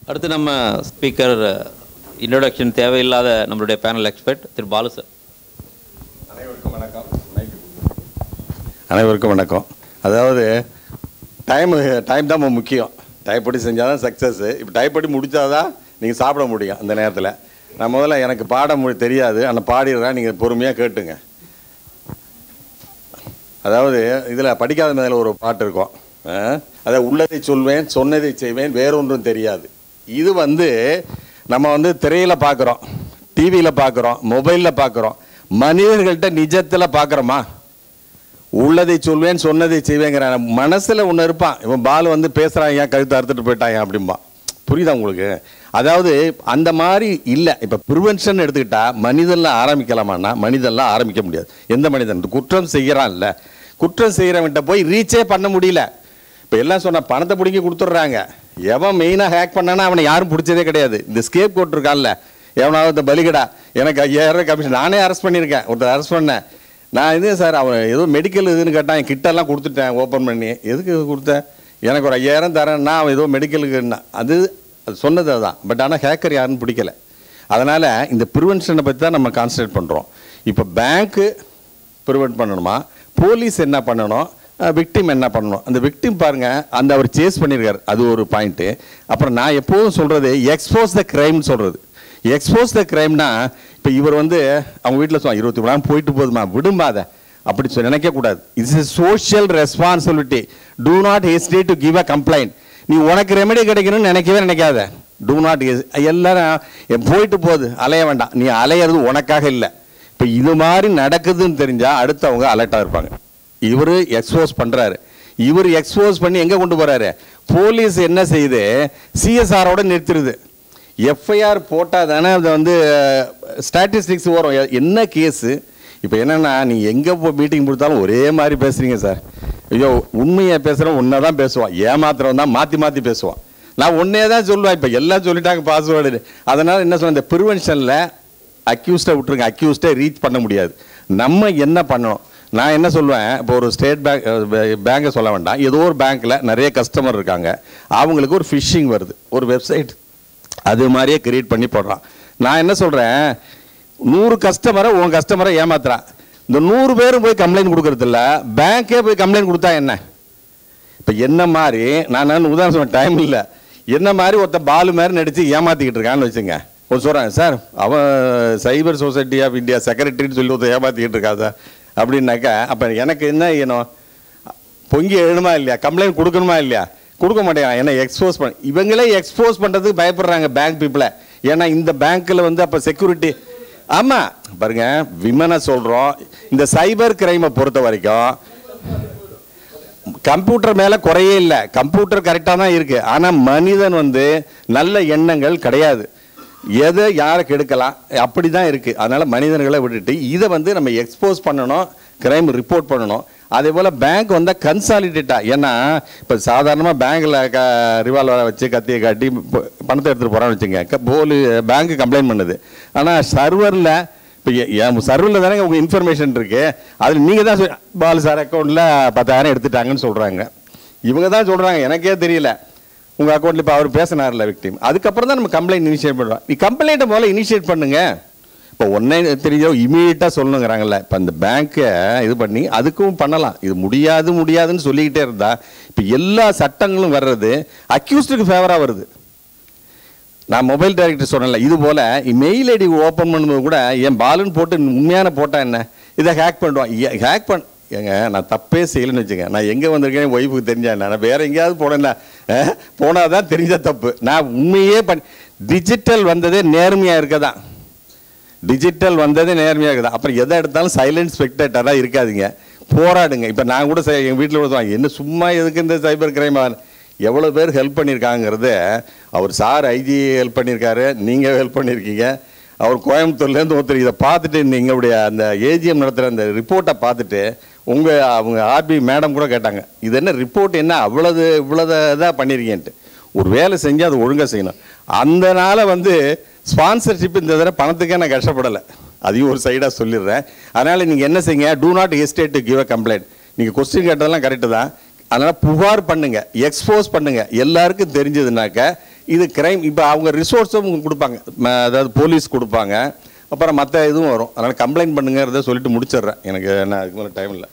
அடுத்து நம்ம speaker introduction தேவையில்லாத நம்மளுடைய பேனல் எக்ஸ்பர்ட் திரு பாலு சார். அனைவருக்கும் வணக்கம். அனைவருக்கும் வணக்கம். அதாவது டைம் தான் முக்கியம். டைப் படி செஞ்சால் தான் சக்ஸஸ்ஸு. இப்போ டைப் படி முடித்தால் தான் நீங்கள் சாப்பிட முடியும். அந்த நேரத்தில் நான் முதல்ல எனக்கு பாட தெரியாது, ஆனால் பாடிடுறேன், நீங்கள் பொறுமையாக கேட்டுங்க. அதாவது இதில் படிக்காத மேலே ஒரு பாட்டு இருக்கும். அதாவது உள்ளதை சொல்வேன், சொன்னதை செய்வேன், வேறொன்றும் தெரியாது. இது நம்ம திரையில் பார்க்குறோம், டிவியில் பார்க்குறோம், மொபைலில் பார்க்குறோம். மனிதர்கள்ட்ட நிஜத்தில் பார்க்குறோமா? உள்ளதை சொல்வேன், சொன்னதை செய்வேங்கிற மனசில் ஒன்று இருப்பான். இவன் பால் பேசுகிறான், ஏன் கழுத்தை அறுத்துட்டு போயிட்டான் அப்படிம்பான். புரியுதா உங்களுக்கு? அதாவது அந்த மாதிரி இல்லை. இப்போ ப்ரிவென்ஷன் எடுத்துக்கிட்டால் மனிதனில் ஆரம்பிக்கலாமான்னா மனிதனில் ஆரம்பிக்க முடியாது. எந்த மனிதன் குற்றம் செய்கிறான் இல்லை, குற்றம் செய்கிறவன்கிட்ட போய் ரீச்சே பண்ண முடியல. இப்போ எல்லாம் சொன்னால் பணத்தை பிடிங்கி கொடுத்துட்றாங்க. எவன் மெயினாக ஹேக் பண்ணானா அவனை யாரும் பிடிச்சதே கிடையாது. இந்த ஸ்கேப் கோட் இருக்கான்ல, எவனாவது இந்த பலிகடா எனக்கு 5000 கமிஷன், நானே அரெஸ்ட் பண்ணியிருக்கேன். ஒருத்தர் அரெஸ்ட் பண்ணேன். நான் இது சார் அவன் ஏதோ மெடிக்கல் இதுன்னு கேட்டான், என் கிட்டெல்லாம் கொடுத்துட்டேன் ஓப்பன் பண்ணி. எதுக்கு கொடுத்தேன்? எனக்கு ஒரு 5000 தரேன்னா அவன் ஏதோ மெடிக்கலுக்குன்னா அது சொன்னது அதுதான். பட் ஆனால் ஹேக்கர் யாருன்னு பிடிக்கல. அதனால் இந்த ப்ரிவென்ஷனை பற்றி தான் நம்ம கான்சன்ட்ரேட் பண்ணுறோம். இப்போ பேங்க்கு ப்ரிவென்ட் பண்ணணுமா, போலீஸ் என்ன பண்ணணும், விக்டிம் என்ன பண்ணணும்? அந்த விக்டிம் பாருங்கள், அந்த அவர் சேஸ் பண்ணியிருக்கார், அது ஒரு பாயிண்ட்டு. அப்புறம் நான் எப்போதும் சொல்கிறது எக்ஸ்போஸ் த க்ரைம்னு சொல்கிறது. எக்ஸ்போஸ் த க்ரைம்னா இப்போ இவர் அவங்க வீட்டில் சொல்லுவாங்க 23 நாள் போயிட்டு போதுமா, விடும்பாத அப்படி நினைக்கக்கூடாது. It's a social responsibility. Do not hesitate to give a complaint. நீ உனக்கு ரெமெடி கிடைக்கணும்னு நினைக்காத. டூ நாட் எல்லாரும் போயிட்டு போகுது, அலைய வேண்டாம். நீ அலையிறது உனக்காக இல்லை. இப்போ இது மாதிரி நடக்குதுன்னு தெரிஞ்சால் அடுத்தவங்க அலர்ட்டாக இருப்பாங்க. இவர் எக்ஸ்போஸ் பண்ணுறாரு. இவர் எக்ஸ்போஸ் பண்ணி எங்கே கொண்டு போகிறாரு? போலீஸ் என்ன செய்யுது? சிஎஸ்ஆரோட நிறுத்திடுது. எஃப்ஐஆர் போட்டால் தானே அது ஸ்டாட்டிஸ்டிக்ஸ் வரும், என்ன கேஸு. இப்போ என்னென்னா நீ எங்கே மீட்டிங் கொடுத்தாலும் ஒரே மாதிரி பேசுகிறீங்க சார். ஐயோ உண்மையை பேசுகிறோம், ஒன்றா தான் பேசுவான். ஏமாத்திரம் தான் மாற்றி பேசுவான். நான் ஒன்றே தான் சொல்லுவேன். இப்போ எல்லாம் சொல்லிட்டாங்க பாஸ்வேர்டு. அதனால் என்ன சொல்ல, இந்த ப்ரிவென்ஷனில் அக்யூஸ்டை விட்டுருங்க. அக்யூஸ்டை ரீச் பண்ண முடியாது. நம்ம என்ன பண்ணணும்? நான் என்ன சொல்லுவேன், இப்போ ஒரு ஸ்டேட் பேங்கை சொல்ல வேண்டாம், ஏதோ ஒரு பேங்க்கில் நிறைய கஸ்டமர் இருக்காங்க. அவங்களுக்கு ஒரு ஃபிஷிங் வருது, ஒரு வெப்சைட் அது மாதிரியே கிரியேட் பண்ணி போடுறான். நான் என்ன சொல்கிறேன், 100 கஸ்டமரை உன் கஸ்டமரை ஏமாத்துறான். இந்த 100 பேரும் போய் கம்ப்ளைண்ட் கொடுக்கறது இல்லை, பேங்க்கே போய் கம்ப்ளைண்ட் கொடுத்தா என்ன? இப்போ என்ன மாதிரி நான் உதாரணம் சொன்ன டைம் இல்லை, என்ன மாதிரி ஒருத்தர் பாலு மாதிரி நடித்து ஏமாற்றிக்கிட்டு இருக்கான்னு வச்சுங்க. கொஞ்சம் சொல்கிறேன் சார், அவன் சைபர் சொசைட்டி ஆஃப் இந்தியா செக்ரட்டரின்னு சொல்லி ஒருத்தர் ஏமாற்றிக்கிட்டு இருக்கா சார் அப்படின்னாக்கா, அப்போ எனக்கு என்ன செய்யணும்? பொங்கி எழுணுமா இல்லையா? கம்ப்ளைண்ட் கொடுக்கணுமா இல்லையா? கொடுக்க மாட்டேங்கிறான். ஏன்னா எக்ஸ்போஸ் பண்ண இவங்களே எக்ஸ்போஸ் பண்ணுறதுக்கு பயப்படுறாங்க பேங்க் பீப்புளை. ஏன்னா இந்த பேங்க்கில் அப்போ செக்யூரிட்டி. ஆமாம் பாருங்க, விமனை சொல்கிறோம். இந்த சைபர் கிரைமை பொறுத்த வரைக்கும் கம்ப்யூட்டர் மேலே குறையே இல்லை. கம்ப்யூட்டர் கரெக்டாக தான் இருக்குது. ஆனால் மனிதன் நல்ல எண்ணங்கள் கிடையாது. எதை யாரை கெடுக்கலாம் அப்படி தான் இருக்குது. அதனால் மனிதர்களை விட்டுட்டு இதை நம்ம எக்ஸ்போஸ் பண்ணணும், கிரைம் ரிப்போர்ட் பண்ணணும். அதே போல் பேங்க் கன்சாலிடேட்டாக. ஏன்னா இப்போ சாதாரணமாக பேங்க்கில் ரிவால்வரை வச்சு கத்தியை காட்டி பணத்தை எடுத்துகிட்டு போகிறான்னு வச்சுங்க, பேங்க்கு கம்ப்ளைண்ட் பண்ணுது. ஆனால் சர்வரில் இப்போ என் சர்வரில் தானே உங்கள் இன்ஃபர்மேஷன் இருக்குது. அதில் நீங்கள் தான் பாலு சார் அக்கௌண்ட்டில் 10,000 எடுத்துட்டாங்கன்னு சொல்கிறாங்க. இவங்க தான் சொல்கிறாங்க, எனக்கே தெரியல. உங்கள் அக்கௌண்ட்டில் இப்போ அவர் பேசினார்ல விக்டிம், அதுக்கப்புறம் தான் நம்ம கம்ப்ளைண்ட் இனிஷியேட் பண்ணுறோம். நீ கம்ப்ளைண்ட்டை முதல்ல இனிஷியேட் பண்ணுங்கள். இப்போ ஒன்றே தெரிஞ்சோ இமீடியட்டாக சொல்லணுங்கிறாங்கல்ல. இப்போ அந்த பேங்க்கை இது பண்ணி அதுக்கும் பண்ணலாம். இது முடியாதுன்னு சொல்லிக்கிட்டே இருந்தால் இப்போ எல்லா சட்டங்களும் வர்றது அக்யூஸ்டுக்கு ஃபேவராக வருது. நான் மொபைல் டைரக்டர் சொன்னேன்ல, இது போல் மெயில் ஐடி ஓப்பன் பண்ணும்போது கூட என் பாலுன்னு போட்டு உண்மையான போட்டால் என்ன, இதை ஹேக் பண்ணுவான். ஹேக் ஏங்க நான் தப்பே செய்யலைன்னு வச்சுங்க, நான் எங்கே வந்திருக்கேன் என் ஒய்ஃபுக்கு தெரிஞ்சா என்ன, நான் வேறு எங்கேயாவது போனால் தான் தெரிஞ்ச தப்பு. நான் உண்மையே டிஜிட்டல் வந்ததே நேர்மையாக இருக்கதான். டிஜிட்டல் வந்ததே நேர்மையாக இருக்குதா. அப்புறம் எதை எடுத்தாலும் சைலண்ட் ஸ்பெக்டேட்டராக இருக்காதிங்க, போராடுங்க. இப்போ நான் கூட எங்கள் வீட்டில் கூட சொல்லுவாங்க, என்ன சும்மா எதுக்கு இந்த சைபர் கிரைம். எவ்வளோ பேர் ஹெல்ப் பண்ணியிருக்காங்கிறது, அவர் சார் ஐஜி ஹெல்ப் பண்ணியிருக்காரு, நீங்கள் ஹெல்ப் பண்ணியிருக்கீங்க. அவர் கோயம்புத்தூர்லேருந்து ஒருத்தர் இதை பார்த்துட்டு எங்களுடைய அந்த ஏஜிஎம் நடத்துகிற அந்த ரிப்போர்ட்டை பார்த்துட்டு அவங்க ஆர்பி மேடம் கூட கேட்டாங்க, இது என்ன ரிப்போர்ட், என்ன இவ்வளோதை இதாக பண்ணியிருக்கேன்ட்டு. ஒரு வேலை செஞ்சு அதை ஒழுங்காக செய்யணும். அந்த நாள் ஸ்பான்சர்ஷிப் இந்த தடவை பணத்துக்கே நான் கஷ்டப்படலை, அதையும் ஒரு சைடாக சொல்லிடுறேன். அதனால் நீங்கள் என்ன செய்யுங்க, do not hesitate to give a complaint. நீங்கள் கொஸ்டின் கேட்டதெல்லாம் கரெக்டு தான். அதனால் புகார் பண்ணுங்கள், எக்ஸ்போஸ் பண்ணுங்கள். எல்லாருக்கும் தெரிஞ்சதுனாக்க இது கிரைம். இப்போ அவங்க ரிசோர்ஸும் கொடுப்பாங்க, அதாவது போலீஸ் கொடுப்பாங்க, அப்புறம் மற்ற இதுவும் வரும். அதனால் கம்ப்ளைண்ட் பண்ணுங்கிறத சொல்லிட்டு முடிச்சிடுறேன். எனக்கு என்ன அதுக்கு மேலே டைம் இல்லை.